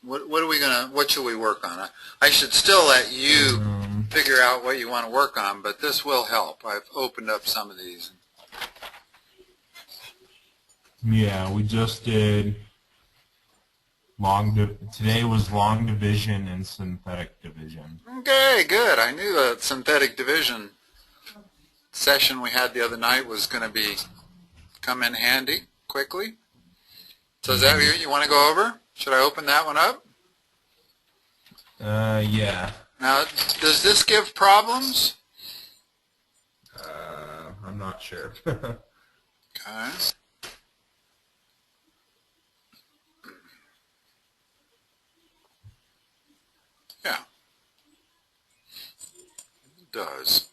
What should we work on? I should still let you figure out what you want to work on, but this will help. I've opened up some of these. Yeah, we just did today was long division and synthetic division. Okay, good. I knew the synthetic division session we had the other night was going to come in handy quickly. So is that what you want to go over? Should I open that one up? Yeah. Now, does this give problems? I'm not sure. Okay. Yeah. It does.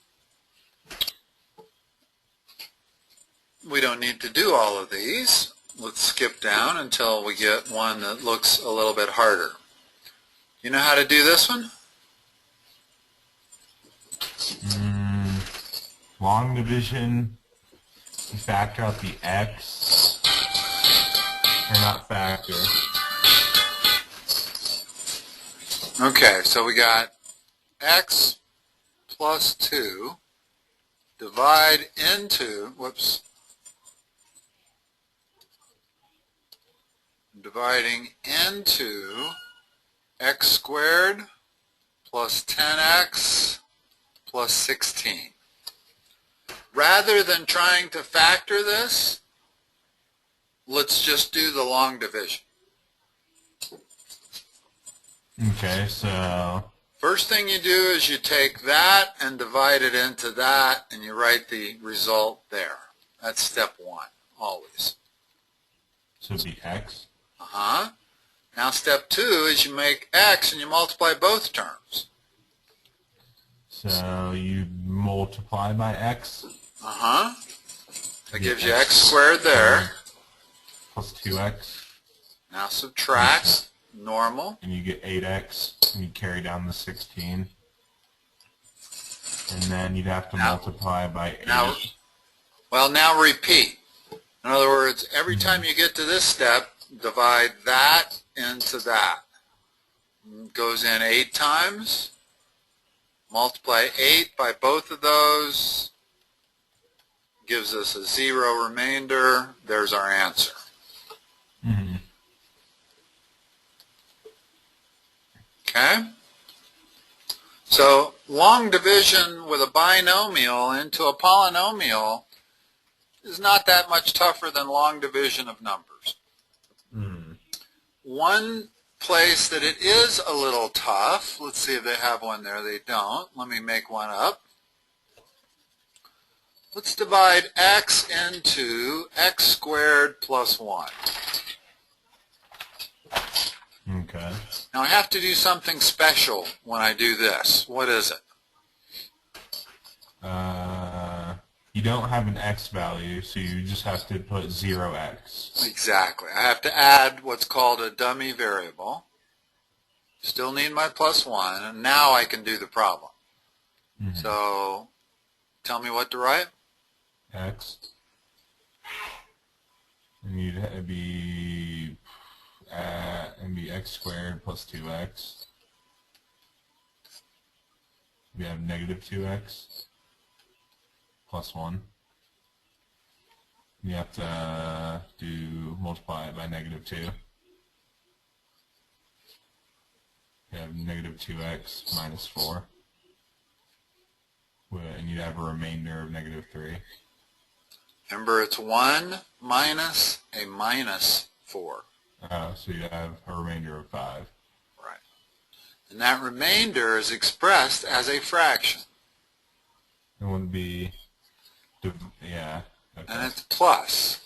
We don't need to do all of these. Let's skip down until we get one that looks a little bit harder. You know how to do this one? Long division, you factor out the x, or not factor. Okay, so we got x plus 2 divide into, dividing into x squared plus 10x plus 16. Rather than trying to factor this, let's just do the long division. Okay, so first thing you do is you take that and divide it into that, and you write the result there. That's step one, always. So it'd be x? Now step two is you make x and you multiply both terms. So you multiply by x? That gives you x squared there. Plus 2x. Now subtract, normal. And you get 8x, and you carry down the 16. And then you'd have to multiply by 8. Now repeat. In other words, every time you get to this step, divide that into that. It goes in 8 times. Multiply 8 by both of those. Gives us a 0 remainder. There's our answer. Okay? So long division with a binomial into a polynomial is not that much tougher than long division of numbers. One place that it is a little tough, let's see if they have one there. They don't. Let me make one up. Let's divide x into x squared plus 1. Okay. Now I have to do something special when I do this. What is it? You don't have an x value, so you just have to put 0x. Exactly. I have to add what's called a dummy variable. Still need my plus 1, and now I can do the problem. So tell me what to write. X. And it'd be x squared plus 2x. We have negative 2x plus 1. You have to multiply it by negative 2. You have negative 2x minus 4. And you'd have a remainder of negative 3. Remember, it's 1 minus a minus 4. So you have a remainder of 5. Right. And that remainder is expressed as a fraction. It wouldn't be, yeah. Okay. And it's plus.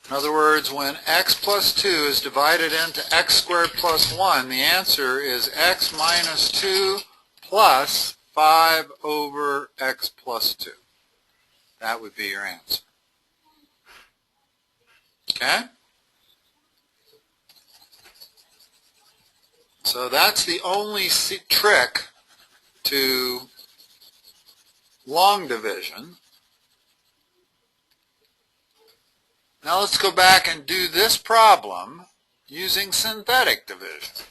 In other words, when x plus 2 is divided into x squared plus 1, the answer is x minus 2 plus 5 over x plus 2. That would be your answer. Okay? So that's the only trick to long division. Now let's go back and do this problem using synthetic division.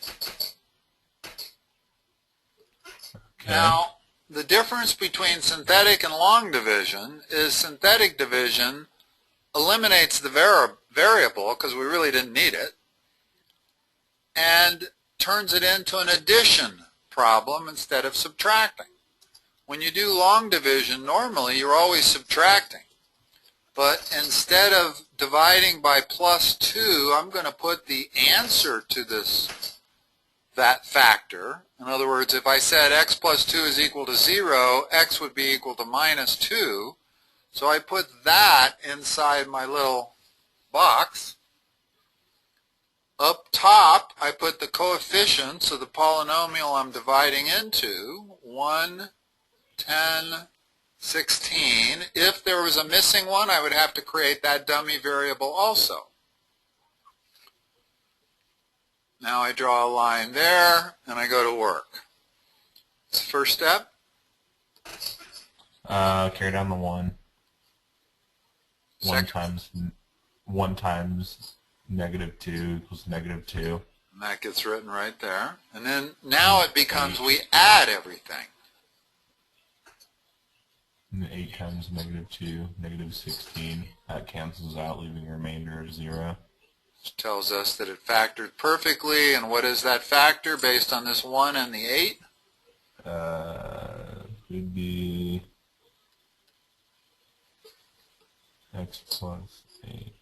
Now, the difference between synthetic and long division is synthetic division eliminates the variable, because we really didn't need it, and turns it into an addition problem instead of subtracting. When you do long division, normally you're always subtracting. But instead of dividing by +2, I'm going to put the answer to that factor. In other words, if I said x plus 2 is equal to 0, x would be equal to -2. So I put that inside my little box. Up top, I put the coefficients of the polynomial I'm dividing into, 1, 10, 16. If there was a missing one, I would have to create that dummy variable also. Now I draw a line there, and I go to work. It's the first step. Carry down the 1. Second. 1 times -2 equals -2. And that gets written right there. And then now it becomes we add everything. And 8 times -2, -16. That cancels out, leaving a remainder of 0. Which tells us that it factored perfectly. And what is that factor based on this 1 and the 8? Would be x plus 8.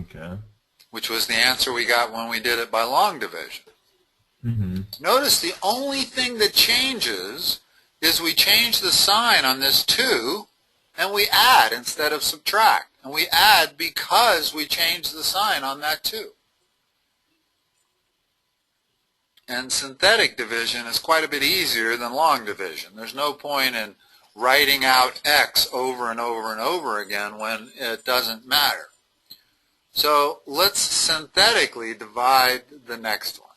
Okay. Which was the answer we got when we did it by long division. Notice the only thing that changes is we change the sign on this 2 and we add instead of subtract. And we add because we changed the sign on that 2. And synthetic division is quite a bit easier than long division. There's no point in writing out x over and over and over again when it doesn't matter. So let's synthetically divide the next one.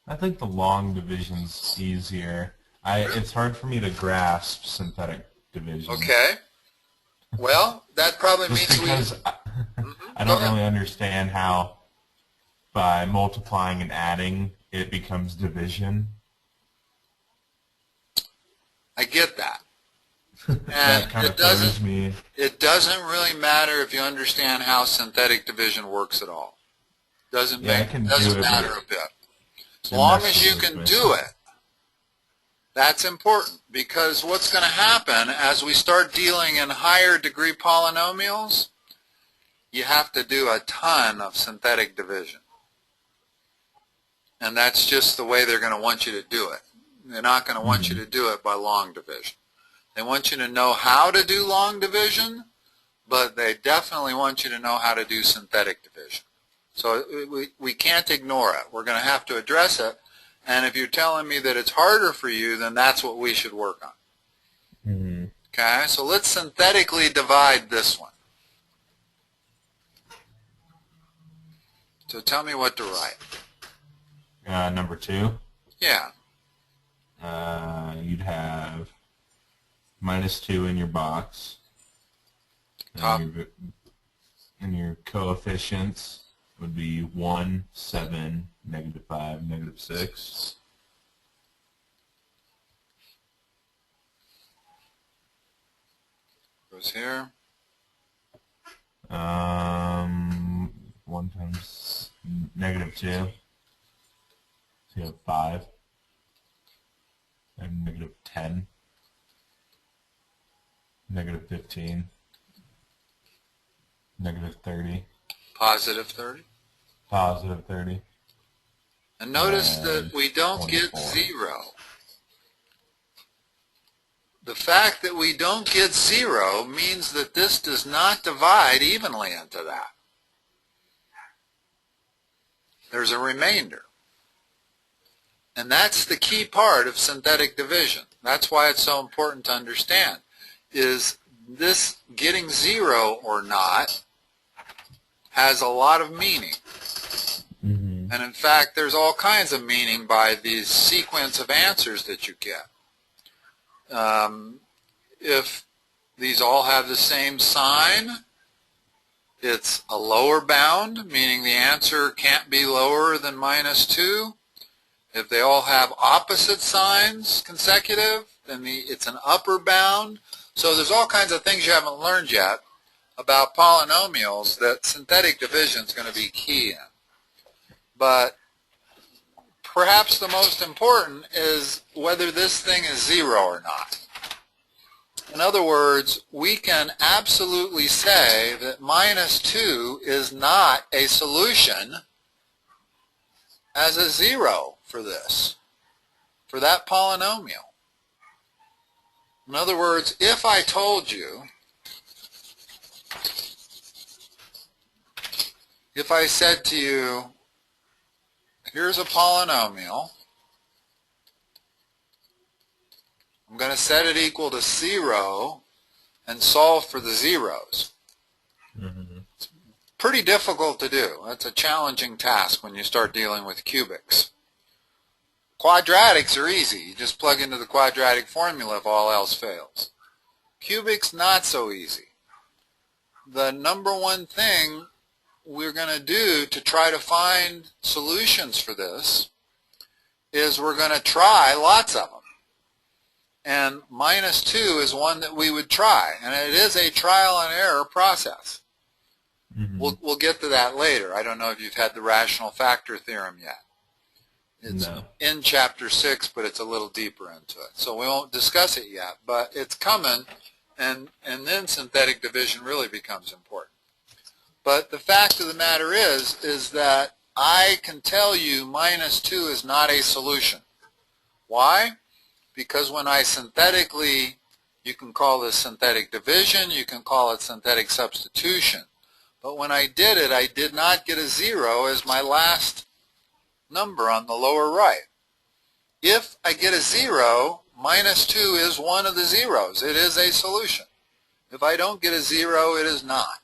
I think the long division's easier. It's hard for me to grasp synthetic division. Okay. Well, that probably Just means because I don't really understand how by multiplying and adding it becomes division. I get that. That And kind of throws me. it doesn't really matter if you understand how synthetic division works at all. Doesn't matter a bit. As long as you can do it, that's important, because what's going to happen as we start dealing in higher degree polynomials, you have to do a ton of synthetic division. And that's just the way they're going to want you to do it. They're not going to want you to do it by long division. They want you to know how to do long division, but they definitely want you to know how to do synthetic division. So we can't ignore it. We're going to have to address it. And if you're telling me that it's harder for you, then that's what we should work on. Okay, so let's synthetically divide this one. So tell me what to write. Number 2. Yeah. You'd have -2 in your box. And your coefficients would be 1, 7, -5, -6. Goes here. 1 times -2. So you have 5. And -10. -15. -30. Positive 30. Positive 30. And notice that we don't get 24. 0. The fact that we don't get 0 means that this does not divide evenly into that. There's a remainder. And that's the key part of synthetic division. That's why it's so important to understand, is this getting 0 or not has a lot of meaning. And in fact, there's all kinds of meaning by the sequence of answers that you get. If these all have the same sign, it's a lower bound, meaning the answer can't be lower than -2. If they all have opposite signs consecutive, then it's an upper bound. So there's all kinds of things you haven't learned yet about polynomials that synthetic division is going to be key in. But perhaps the most important is whether this thing is 0 or not. In other words, we can absolutely say that minus 2 is not a solution as a 0 for this, for that polynomial. In other words, if I told you, if I said to you, here's a polynomial, I'm going to set it equal to 0 and solve for the zeros. It's pretty difficult to do. That's a challenging task when you start dealing with cubics. Quadratics are easy. You just plug into the quadratic formula if all else fails. Cubics, not so easy. The number one thing we're going to do to try to find solutions for this is we're going to try lots of them. And minus 2 is one that we would try. And it is a trial and error process. We'll get to that later. I don't know if you've had the rational factor theorem yet. It's in chapter 6, but it's a little deeper into it. So we won't discuss it yet, but it's coming, and then synthetic division really becomes important. But the fact of the matter is that I can tell you minus 2 is not a solution. Why? Because when I synthetically, you can call this synthetic division, you can call it synthetic substitution. But when I did it, I did not get a 0 as my last number on the lower right. If I get a 0, minus 2 is one of the zeros. It is a solution. If I don't get a 0, it is not.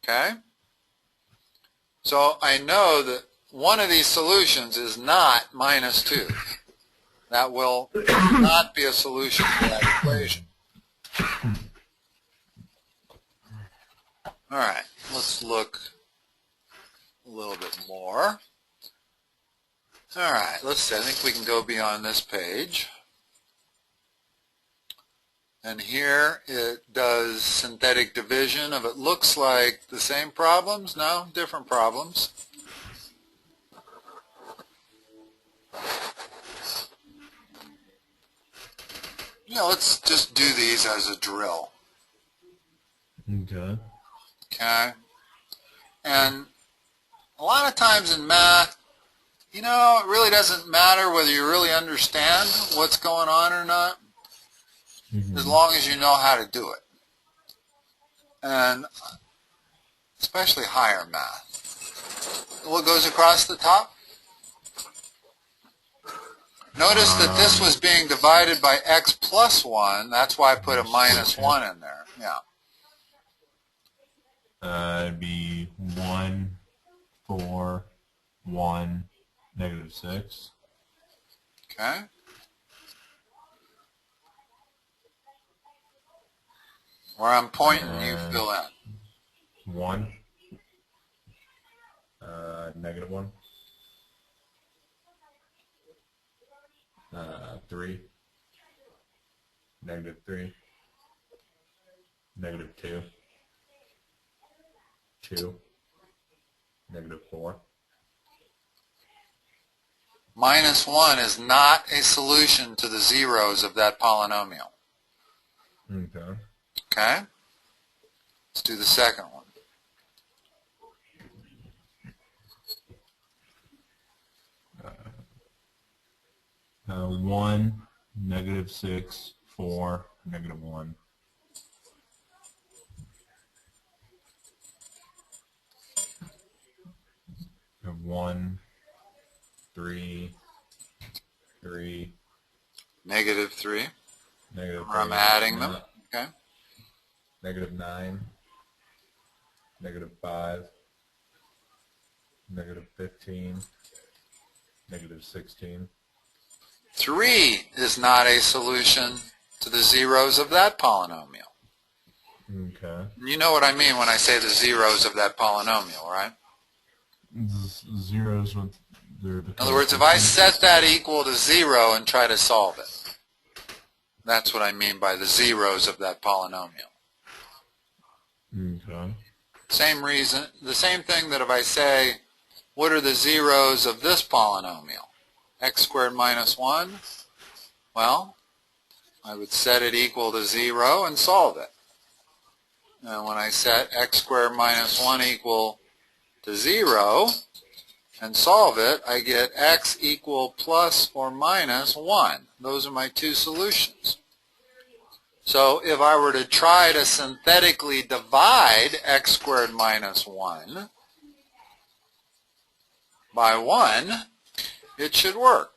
Okay? So I know that one of these solutions is not minus 2. That will not be a solution to that equation. All right, let's look a little bit more. All right, let's see. I think we can go beyond this page. And here it does synthetic division of, it looks like the same problems. No, different problems. You know, let's just do these as a drill. Okay. Okay? And a lot of times in math, you know, it really doesn't matter whether you really understand what's going on or not, as long as you know how to do it. And especially higher math. What goes across the top? Notice that this was being divided by x plus 1. That's why I put a minus 1 in there. Yeah. It'd be 1, 4, 1, negative 6. Okay. Where I'm pointing, you fill in. 1, negative 1, 3, negative 3, negative 2, 2, negative 4. Minus 1 is not a solution to the zeros of that polynomial. Okay. Okay? Let's do the second one. Uh, 1, negative 6, 4, negative 1. We have 1, 3, 3, Negative 3. negative Where I'm 3, adding them. Okay? negative 9, negative 5, negative 15, negative 16. 3 is not a solution to the zeros of that polynomial. Okay. You know what I mean when I say the zeros of that polynomial, right? Zeros with their In other words, if I set that equal to 0 and try to solve it, that's what I mean by the zeros of that polynomial. Okay. Same reason, the same thing that if I say, what are the zeros of this polynomial? X squared minus 1? Well, I would set it equal to 0 and solve it. And when I set x squared minus 1 equal to 0 and solve it, I get x equal plus or minus 1. Those are my two solutions. So if I were to try to synthetically divide x squared minus 1 by 1, it should work.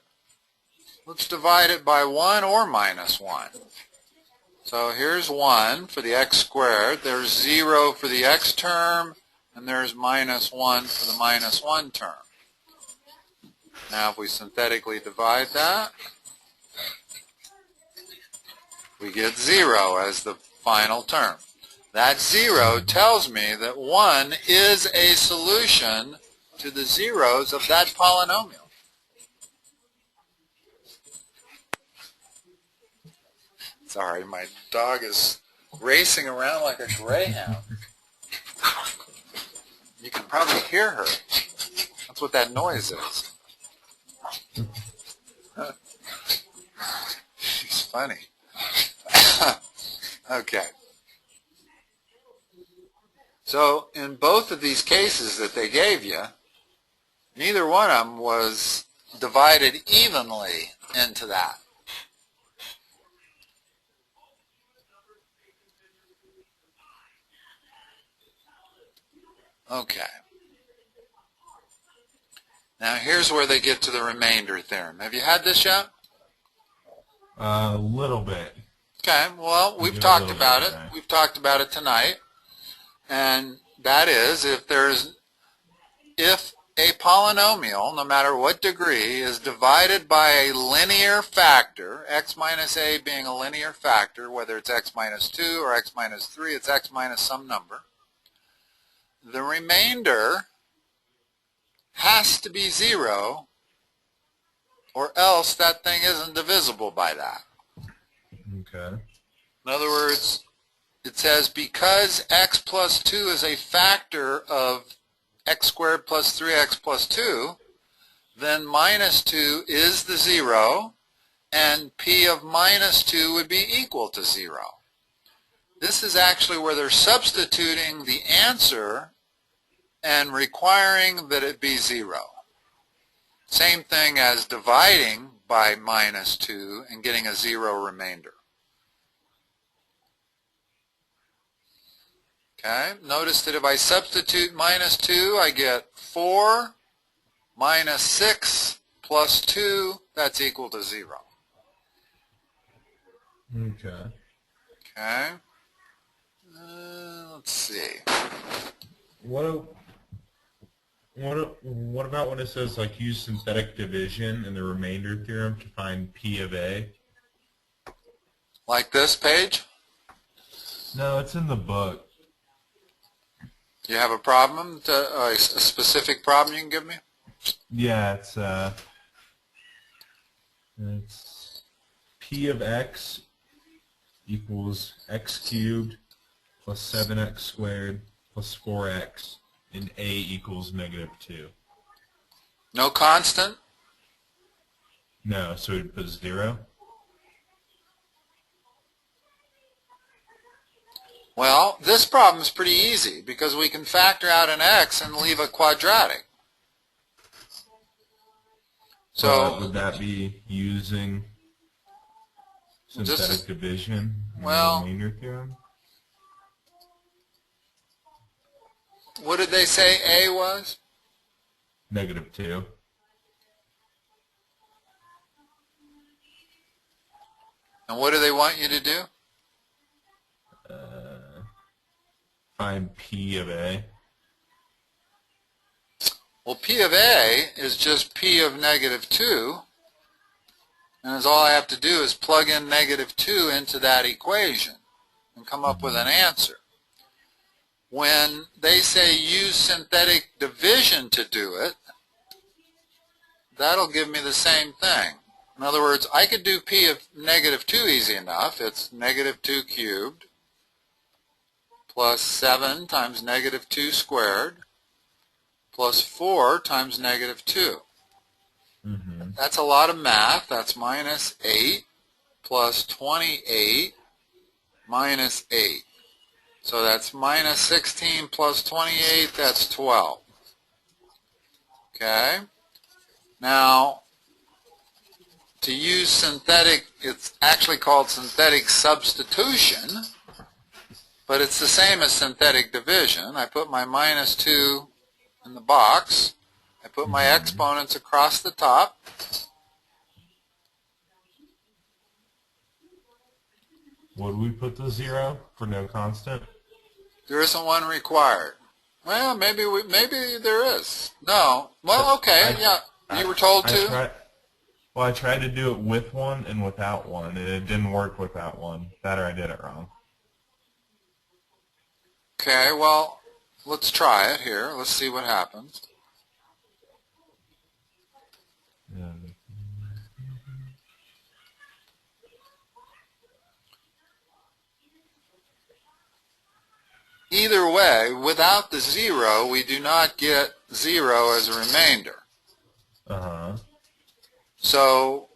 Let's divide it by 1 or minus 1. So here's 1 for the x squared, there's 0 for the x term, and there's minus 1 for the minus 1 term. Now if we synthetically divide that, we get 0 as the final term. That 0 tells me that 1 is a solution to the zeros of that polynomial. Sorry, my dog is racing around like a greyhound. You can probably hear her. That's what that noise is. She's funny. Okay. So in both of these cases that they gave you, neither one of them was divided evenly into that. Okay. Now here's where they get to the remainder theorem. Have you had this yet? A little bit. Okay, well, we've talked about it. We've talked about it tonight. And that is if a polynomial, no matter what degree, is divided by a linear factor, x minus a being a linear factor, whether it's x minus 2 or x minus 3, it's x minus some number, the remainder has to be 0, or else that thing isn't divisible by that. Okay. In other words, it says because x plus 2 is a factor of x squared plus 3x plus 2, then minus 2 is the 0, and p of minus 2 would be equal to 0. This is actually where they're substituting the answer and requiring that it be 0. Same thing as dividing by minus 2 and getting a 0 remainder. Okay, notice that if I substitute minus 2, I get 4 minus 6 plus 2, that's equal to 0. Okay. Okay, let's see. What about when it says like use synthetic division in the remainder theorem to find P of A? Like this page? No, it's in the book. You have a problem, a specific problem you can give me? Yeah, it's P of X equals X cubed plus 7X squared plus 4X, and A equals negative 2. No constant? No, so we'd put 0? Well, this problem is pretty easy because we can factor out an x and leave a quadratic. So would that be using synthetic division in the remainder theorem? What did they say A was? Negative 2. And what do they want you to do? Find P of A. Well, P of A is just P of negative 2. And all I have to do is plug in negative 2 into that equation and come up with an answer. when they say use synthetic division to do it, that'll give me the same thing. In other words, I could do p of negative 2 easy enough. It's negative 2 cubed plus 7 times negative 2 squared plus 4 times negative 2. Mm-hmm. That's a lot of math. That's minus 8 plus 28 minus 8. So that's minus 16 plus 28, that's 12. Okay? Now, to use synthetic, it's actually called synthetic substitution, but it's the same as synthetic division. I put my minus 2 in the box. I put my exponents across the top. Would we put the 0 for no constant? There isn't one required. Well, maybe there is. No. Well, okay, yeah. You were told to? I tried to do it with one and without one, and it didn't work without one. That or I did it wrong. Okay, well, let's try it here. Let's see what happens. Either way, without the 0, we do not get 0 as a remainder. Uh-huh. So,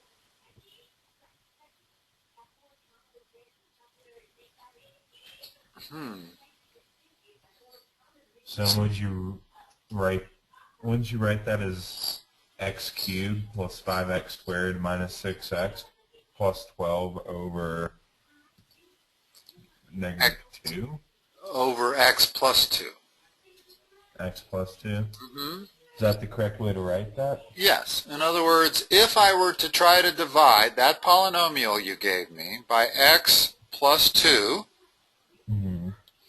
So wouldn't you write that as x cubed plus 5x squared minus 6x plus 12 over negative 2? over x plus 2. X plus 2? Mm-hmm. Is that the correct way to write that? Yes. In other words, if I were to try to divide that polynomial you gave me by x plus 2,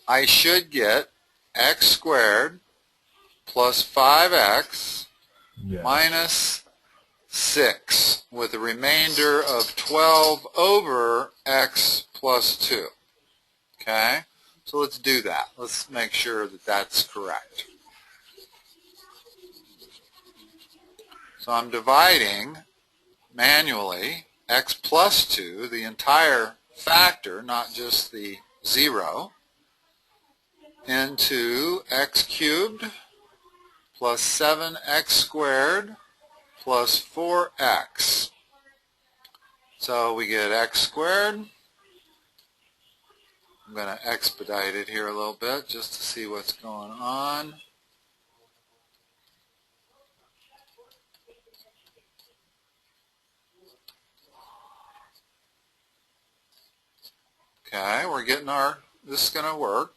I should get x squared plus 5x minus 6 with a remainder of 12 over x plus 2. Okay? So let's do that. Let's make sure that that's correct. So I'm dividing manually x plus 2, the entire factor, not just the 0, into x cubed plus 7x squared plus 4x. So we get x squared. I'm going to expedite it here a little bit just to see what's going on. Okay, we're getting this is going to work.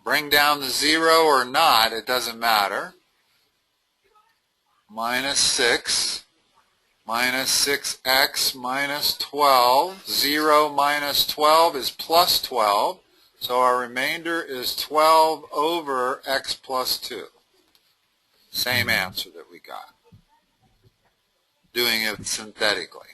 Bring down the 0 or not, it doesn't matter. Minus 6, minus 6x minus 12. 0 minus 12 is plus 12. So our remainder is 12 over x plus 2. Same answer that we got. Doing it synthetically.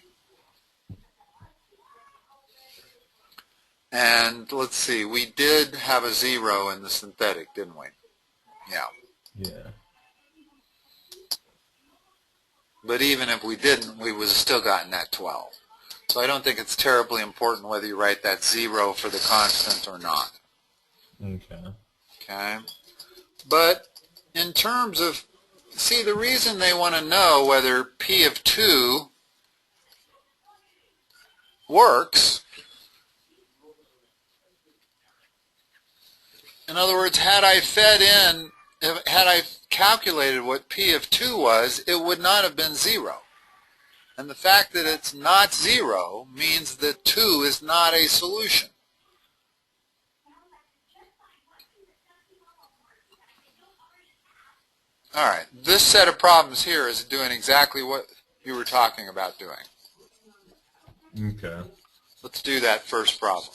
And let's see, we did have a 0 in the synthetic, didn't we? Yeah. Yeah. But even if we didn't, we would have still gotten that 12. So I don't think it's terribly important whether you write that 0 for the constant or not. Okay. Okay? But in terms of, see, the reason they want to know whether P of 2 works, in other words, had I calculated what P of 2 was, it would not have been 0. And the fact that it's not 0 means that 2 is not a solution. All right, this set of problems here is doing exactly what you were talking about doing. Okay. Let's do that first problem,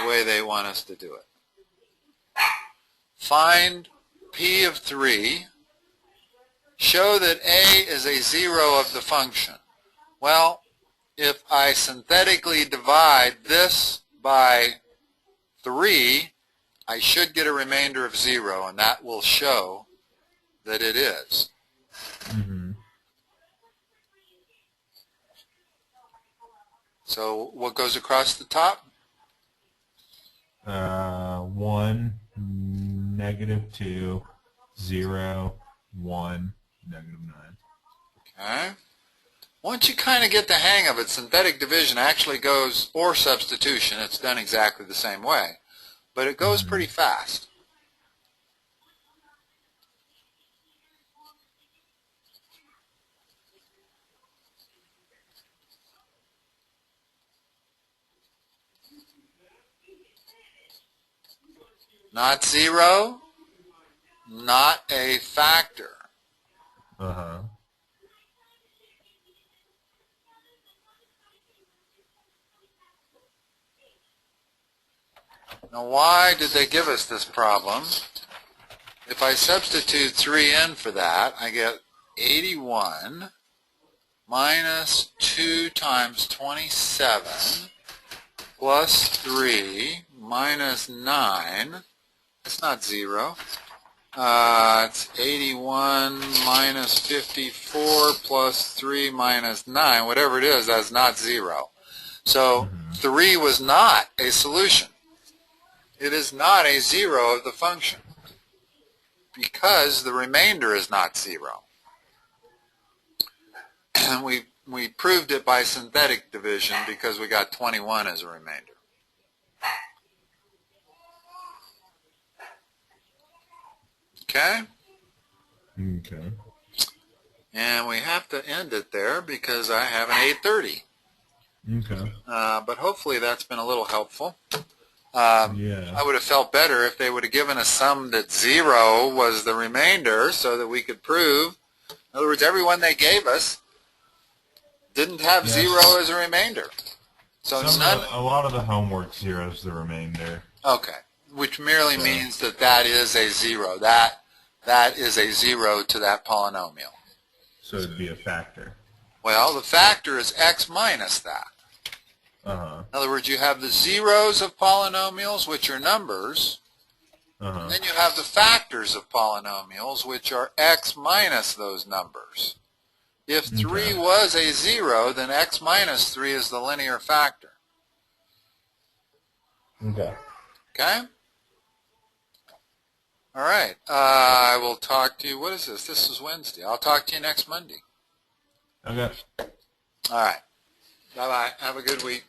the way they want us to do it. Find P of 3, show that A is a 0 of the function. Well, if I synthetically divide this by 3, I should get a remainder of 0, and that will show that it is. Mm-hmm. So what goes across the top? 1, -2, 0, 1, -9. Okay. Once you kind of get the hang of it, synthetic division actually goes, or substitution, it's done exactly the same way, but it goes pretty fast. Not 0, not a factor. Uh-huh. Now why did they give us this problem? If I substitute 3 in for that, I get 81 minus 2 times 27 plus 3 minus 9. That's not 0. It's 81 minus 54 plus 3 minus 9. Whatever it is, that's not 0. So 3 was not a solution. It is not a 0 of the function because the remainder is not 0. And we proved it by synthetic division because we got 21 as a remainder. Okay? Okay. And we have to end it there because I have an 8:30. Okay. But hopefully that's been a little helpful. Yeah. I would have felt better if they would have given us some that 0 was the remainder so that we could prove. In other words, everyone they gave us didn't have Yes. 0 as a remainder. So a lot of the homework zeros the remainder. Okay, which merely means that that is a 0. That is a 0 to that polynomial. So it'd be a factor. Well, the factor is x minus that. Uh-huh. In other words, you have the zeros of polynomials, which are numbers, Uh-huh. and then you have the factors of polynomials, which are x minus those numbers. If 3 was a 0, then x minus 3 is the linear factor. Okay. Okay? All right. I will talk to you. What is this? This is Wednesday. I'll talk to you next Monday. Okay. All right. Bye-bye. Have a good week.